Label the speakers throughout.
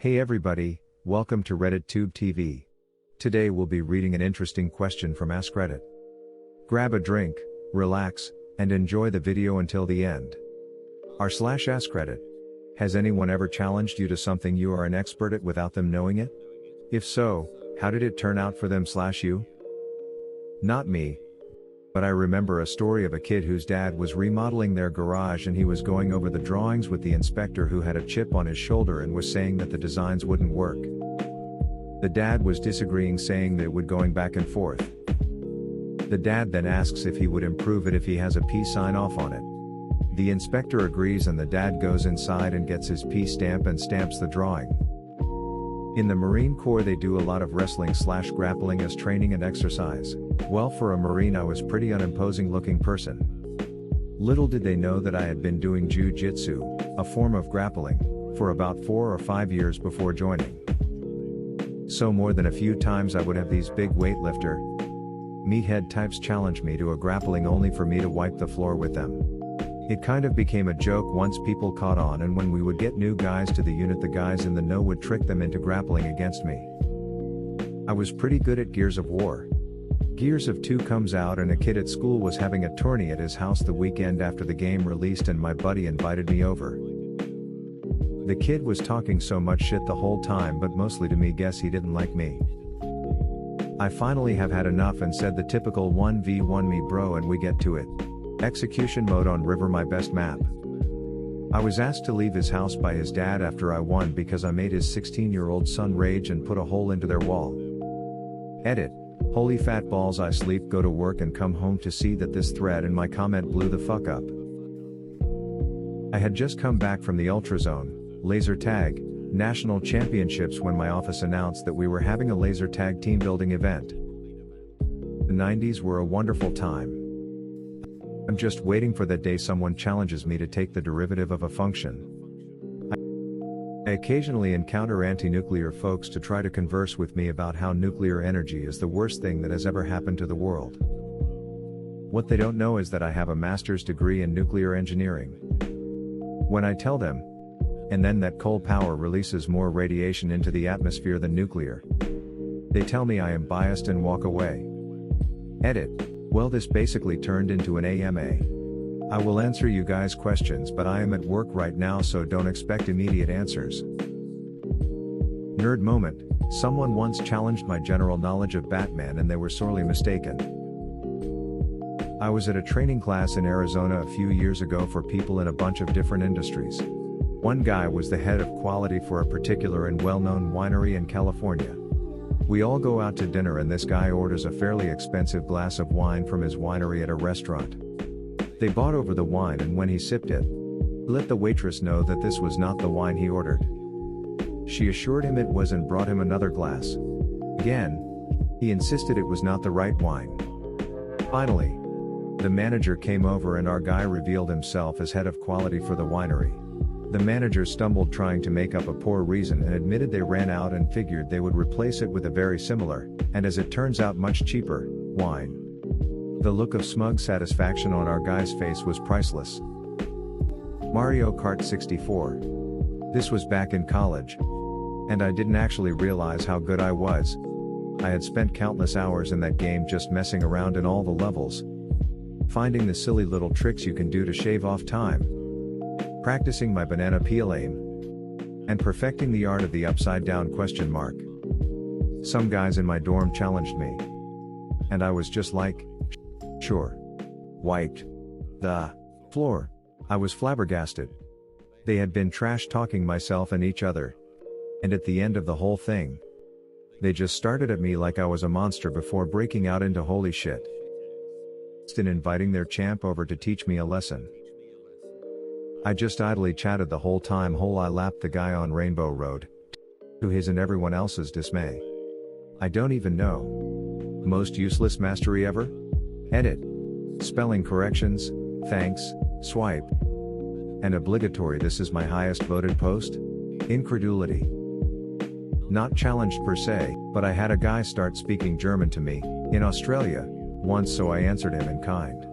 Speaker 1: Hey everybody, welcome to RedditTubeTV. Today we'll be reading an interesting question from AskReddit. Grab a drink, relax, and enjoy the video until the end. r/AskReddit. Has anyone ever challenged you to something you are an expert at without them knowing it? If so, how did it turn out for them/you? Not me. But I remember a story of a kid whose dad was remodeling their garage and he was going over the drawings with the inspector who had a chip on his shoulder and was saying that the designs wouldn't work. The dad was disagreeing, saying that it would, going back and forth. The dad then asks if he would improve it if he has a P sign off on it. The inspector agrees and the dad goes inside and gets his P stamp and stamps the drawing. In the Marine Corps they do a lot of wrestling/grappling as training and exercise. Well, for a Marine I was pretty unimposing looking person. Little did they know that I had been doing jiu-jitsu, a form of grappling, for about 4 or 5 years before joining. So more than a few times I would have these big weightlifter meathead types challenge me to a grappling only for me to wipe the floor with them. It kind of became a joke once people caught on, and when we would get new guys to the unit the guys in the know would trick them into grappling against me. I was pretty good at Gears of War. Gears of 2 comes out and a kid at school was having a tourney at his house the weekend after the game released and my buddy invited me over. The kid was talking so much shit the whole time, but mostly to me. Guess he didn't like me. I finally have had enough and said the typical 1v1 me bro, and we get to it. Execution mode on River, my best map. I was asked to leave his house by his dad after I won because I made his 16-year-old son rage and put a hole into their wall. Edit. Holy fat balls, I sleep, go to work and come home to see that this thread in my comment blew the fuck up. I had just come back from the Ultrazone, laser tag, national championships when my office announced that we were having a laser tag team building event. The 90s were a wonderful time. I'm just waiting for that day someone challenges me to take the derivative of a function. I occasionally encounter anti-nuclear folks to try to converse with me about how nuclear energy is the worst thing that has ever happened to the world. What they don't know is that I have a master's degree in nuclear engineering. When I tell them, and then that coal power releases more radiation into the atmosphere than nuclear, they tell me I am biased and walk away. Edit. Well, this basically turned into an AMA. I will answer you guys' questions, but I am at work right now, so don't expect immediate answers. Nerd moment. Someone once challenged my general knowledge of Batman and they were sorely mistaken. I was at a training class in Arizona a few years ago for people in a bunch of different industries. One guy was the head of quality for a particular and well-known winery in California. We all go out to dinner and this guy orders a fairly expensive glass of wine from his winery at a restaurant. They bought over the wine, and when he sipped it, let the waitress know that this was not the wine he ordered. She assured him it was and brought him another glass. Again, he insisted it was not the right wine. Finally, the manager came over and our guy revealed himself as head of quality for the winery. The manager stumbled trying to make up a poor reason and admitted they ran out and figured they would replace it with a very similar, and as it turns out much cheaper, wine. The look of smug satisfaction on our guy's face was priceless. Mario Kart 64. This was back in college. And I didn't actually realize how good I was. I had spent countless hours in that game just messing around in all the levels, finding the silly little tricks you can do to shave off time, practicing my banana peel aim, and perfecting the art of the upside down question mark. Some guys in my dorm challenged me. And I was just like, sure. Wiped the floor. I was flabbergasted. They had been trash talking myself and each other. And at the end of the whole thing, they just started at me like I was a monster before breaking out into holy shit, in inviting their champ over to teach me a lesson. I just idly chatted the whole time I lapped the guy on Rainbow Road, to his and everyone else's dismay. I don't even know. Most useless mastery ever? Edit. Spelling corrections, thanks, swipe. And obligatory. This is my highest voted post? Incredulity. Not challenged per se, but I had a guy start speaking German to me, in Australia, once, so I answered him in kind.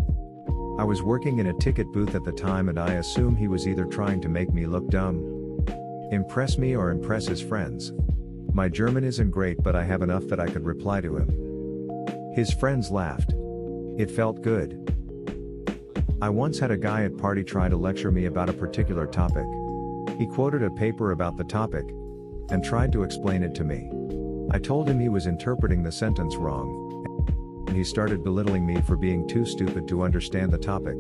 Speaker 1: I was working in a ticket booth at the time and I assume he was either trying to make me look dumb, Impress me or impress his friends. My German isn't great, but I have enough that I could reply to him. His friends laughed. It felt good. I once had a guy at party try to lecture me about a particular topic. He quoted a paper about the topic and tried to explain it to me. I told him he was interpreting the sentence wrong, and he started belittling me for being too stupid to understand the topic,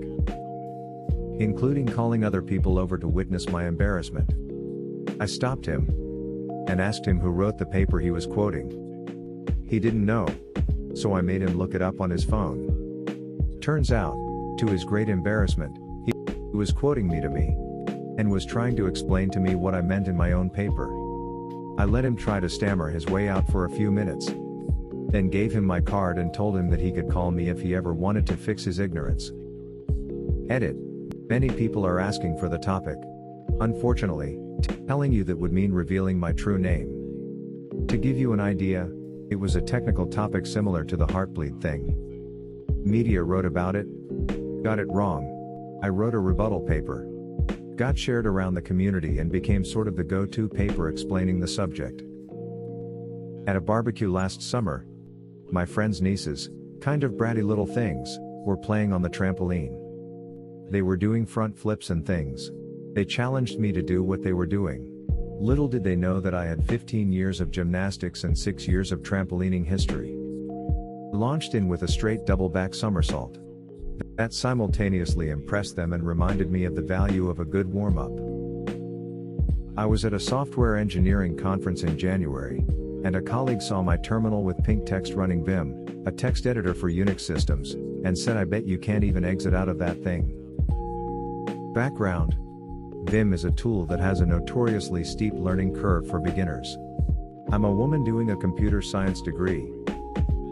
Speaker 1: including calling other people over to witness my embarrassment. I stopped him and asked him who wrote the paper he was quoting. He didn't know, so I made him look it up on his phone. Turns out, to his great embarrassment, he was quoting me to me and was trying to explain to me what I meant in my own paper. I let him try to stammer his way out for a few minutes, then gave him my card and told him that he could call me if he ever wanted to fix his ignorance. Edit. Many people are asking for the topic. Unfortunately, telling you that would mean revealing my true name. To give you an idea, it was a technical topic similar to the heartbleed thing. Media wrote about it, got it wrong. I wrote a rebuttal paper. Got shared around the community and became sort of the go-to paper explaining the subject. At a barbecue last summer, my friend's nieces, kind of bratty little things, were playing on the trampoline. They were doing front flips and things. They challenged me to do what they were doing. Little did they know that I had 15 years of gymnastics and 6 years of trampolining history. Launched in with a straight double back somersault. That simultaneously impressed them and reminded me of the value of a good warm-up. I was at a software engineering conference in January, and a colleague saw my terminal with pink text running Vim, a text editor for Unix systems, and said, "I bet you can't even exit out of that thing." Background: Vim is a tool that has a notoriously steep learning curve for beginners. I'm a woman doing a computer science degree,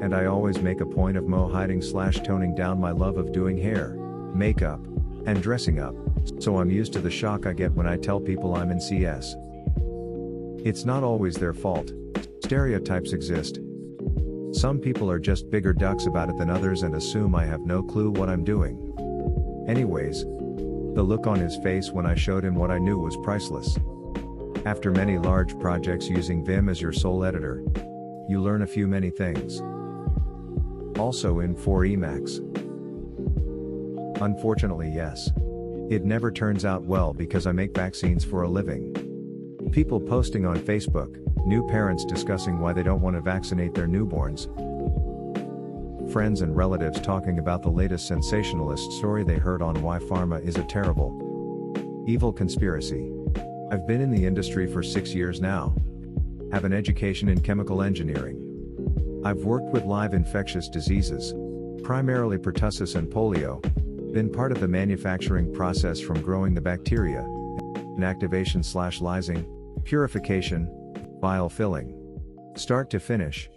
Speaker 1: and I always make a point of hiding/toning down my love of doing hair, makeup, and dressing up, so I'm used to the shock I get when I tell people I'm in CS. It's not always their fault. Stereotypes exist. Some people are just bigger ducks about it than others and assume I have no clue what I'm doing. Anyways, the look on his face when I showed him what I knew was priceless. After many large projects using Vim as your sole editor, you learn a few many things. Also in 4 Emacs. Unfortunately, yes. It never turns out well because I make vaccines for a living. People posting on Facebook, new parents discussing why they don't want to vaccinate their newborns. Friends and relatives talking about the latest sensationalist story they heard on why pharma is a terrible, evil conspiracy. I've been in the industry for 6 years now. Have an education in chemical engineering. I've worked with live infectious diseases, primarily pertussis and polio, been part of the manufacturing process from growing the bacteria, inactivation/lysing, purification, vial filling, start to finish.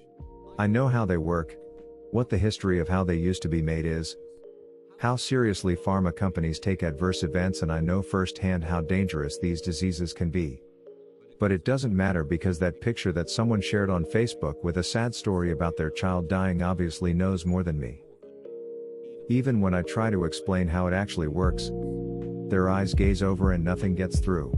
Speaker 1: I know how they work, what the history of how they used to be made is, how seriously pharma companies take adverse events, and I know firsthand how dangerous these diseases can be. But it doesn't matter because that picture that someone shared on Facebook with a sad story about their child dying obviously knows more than me. Even when I try to explain how it actually works, their eyes gaze over and nothing gets through.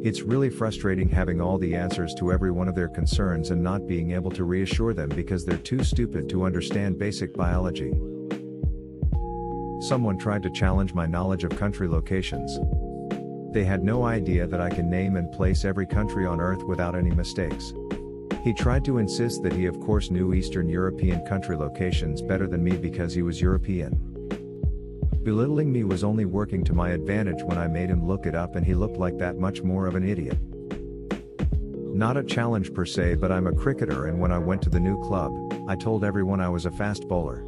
Speaker 1: It's really frustrating having all the answers to every one of their concerns and not being able to reassure them because they're too stupid to understand basic biology. Someone tried to challenge my knowledge of country locations. They had no idea that I can name and place every country on Earth without any mistakes. He tried to insist that he of course knew Eastern European country locations better than me because he was European. Belittling me was only working to my advantage when I made him look it up, and he looked like that much more of an idiot. Not a challenge per se, but I'm a cricketer, and when I went to the new club, I told everyone I was a fast bowler.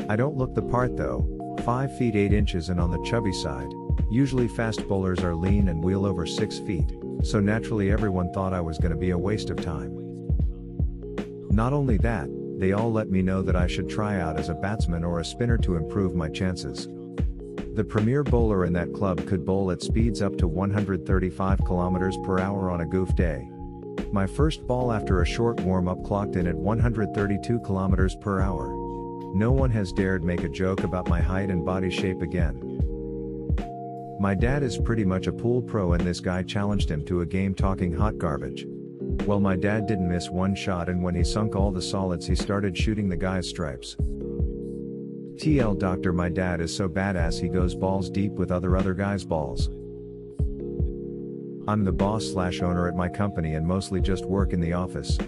Speaker 1: I don't look the part though, 5 feet 8 inches and on the chubby side. Usually fast bowlers are lean and wheel over 6 feet, so naturally everyone thought I was going to be a waste of time. Not only that, they all let me know that I should try out as a batsman or a spinner to improve my chances. The premier bowler in that club could bowl at speeds up to 135 km per hour on a goof day. My first ball after a short warm-up clocked in at 132 km per hour. No one has dared make a joke about my height and body shape again. My dad is pretty much a pool pro and this guy challenged him to a game talking hot garbage. Well, my dad didn't miss one shot, and when he sunk all the solids he started shooting the guy's stripes. TL Doctor, my dad is so badass he goes balls deep with other guys' balls. I'm the boss/owner at my company and mostly just work in the office.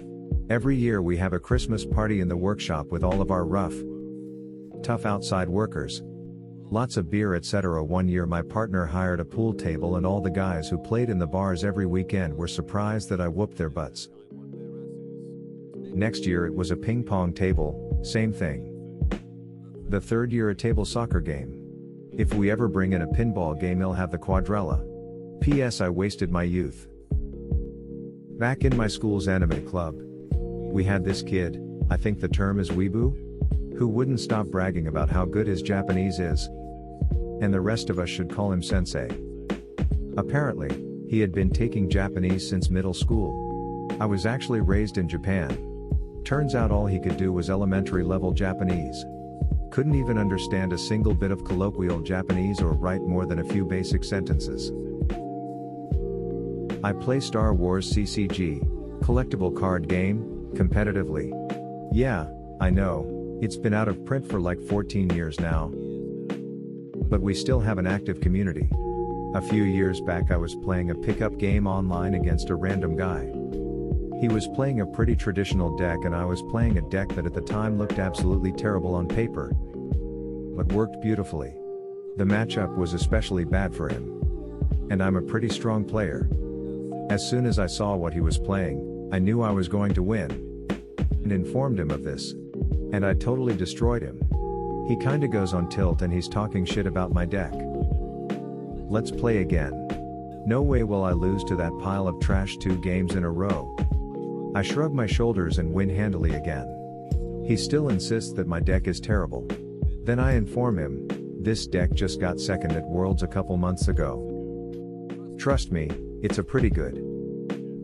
Speaker 1: Every year we have a Christmas party in the workshop with all of our rough, tough outside workers. Lots of beer, etc. One year my partner hired a pool table and all the guys who played in the bars every weekend were surprised that I whooped their butts. Next year it was a ping pong table, same thing. The third year a table soccer game. If we ever bring in a pinball game he'll have the quadrella. P.S. I wasted my youth. Back in my school's anime club, we had this kid, I think the term is weeboo, who wouldn't stop bragging about how good his Japanese is. And the rest of us should call him sensei. Apparently, he had been taking Japanese since middle school. I was actually raised in Japan. Turns out all he could do was elementary level Japanese. Couldn't even understand a single bit of colloquial Japanese or write more than a few basic sentences. I play Star Wars CCG, collectible card game, competitively. Yeah, I know. It's been out of print for like 14 years now. But we still have an active community. A few years back I was playing a pickup game online against a random guy. He was playing a pretty traditional deck and I was playing a deck that at the time looked absolutely terrible on paper, but worked beautifully. The matchup was especially bad for him. And I'm a pretty strong player. As soon as I saw what he was playing, I knew I was going to win. And informed him of this. And I totally destroyed him. He kinda goes on tilt and he's talking shit about my deck. Let's play again. No way will I lose to that pile of trash 2 games in a row. I shrug my shoulders and win handily again. He still insists that my deck is terrible. Then I inform him, this deck just got second at Worlds a couple months ago. Trust me, it's a pretty good.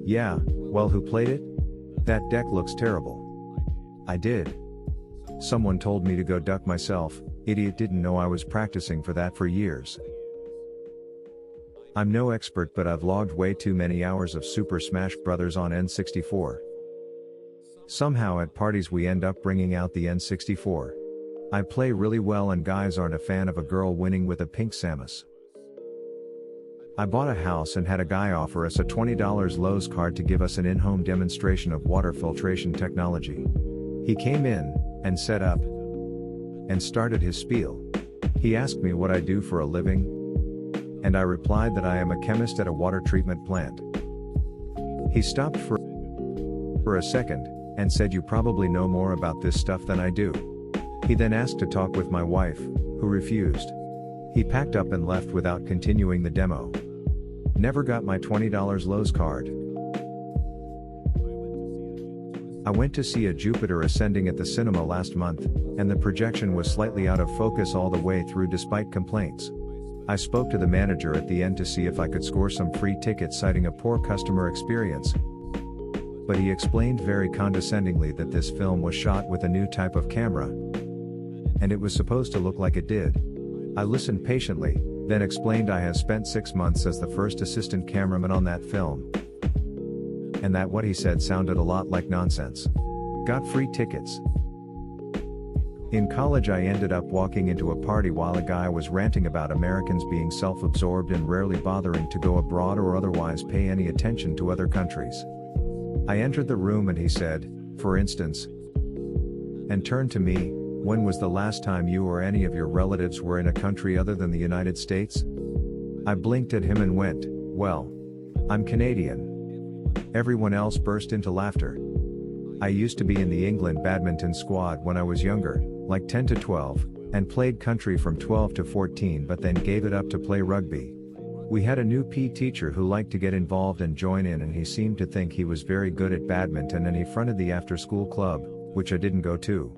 Speaker 1: Yeah, well, who played it? That deck looks terrible. I did. Someone told me to go duck myself, idiot, didn't know I was practicing for that for years. I'm no expert but I've logged way too many hours of Super Smash Bros. On N64. Somehow at parties we end up bringing out the N64. I play really well and guys aren't a fan of a girl winning with a pink Samus. I bought a house and had a guy offer us a $20 Lowe's card to give us an in-home demonstration of water filtration technology. He came in, and set up, and started his spiel. He asked me what I do for a living, and I replied that I am a chemist at a water treatment plant. He stopped for a second, and said, you probably know more about this stuff than I do. He then asked to talk with my wife, who refused. He packed up and left without continuing the demo. Never got my $20 Lowe's card. I went to see a Jupiter Ascending at the cinema last month, and the projection was slightly out of focus all the way through despite complaints. I spoke to the manager at the end to see if I could score some free tickets citing a poor customer experience. But he explained very condescendingly that this film was shot with a new type of camera. And it was supposed to look like it did. I listened patiently, then explained I have spent 6 months as the first assistant cameraman on that film. And that what he said sounded a lot like nonsense. Got free tickets. In college I ended up walking into a party while a guy was ranting about Americans being self-absorbed and rarely bothering to go abroad or otherwise pay any attention to other countries. I entered the room and he said, for instance, and turned to me, when was the last time you or any of your relatives were in a country other than the United States? I blinked at him and went, well, I'm Canadian. Everyone else burst into laughter. I used to be in the England badminton squad when I was younger, like 10 to 12, and played country from 12 to 14 but then gave it up to play rugby. We had a new PE teacher who liked to get involved and join in, and he seemed to think he was very good at badminton, and he fronted the after-school club, which I didn't go to.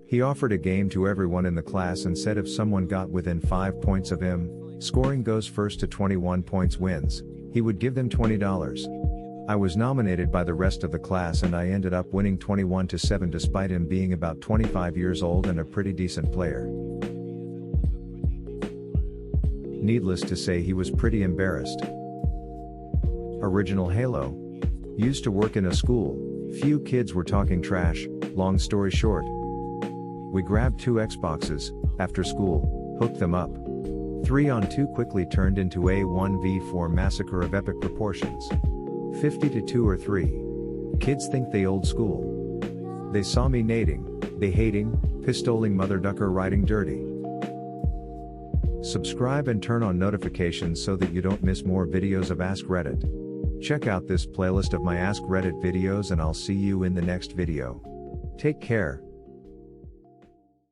Speaker 1: He offered a game to everyone in the class and said if someone got within 5 points of him, scoring goes first to 21 points wins, he would give them $20. I was nominated by the rest of the class and I ended up winning 21-7 despite him being about 25 years old and a pretty decent player. Needless to say, he was pretty embarrassed. Original Halo. Used to work in a school, few kids were talking trash, long story short. We grabbed 2 Xboxes, after school, hooked them up. 3-on-2 quickly turned into a 1v4 massacre of epic proportions. 50-2 or 3. Kids think they old school. They saw me nading, they hating, pistoling mother ducker riding dirty. Subscribe and turn on notifications so that you don't miss more videos of Ask Reddit. Check out this playlist of my Ask Reddit videos and I'll see you in the next video. Take care.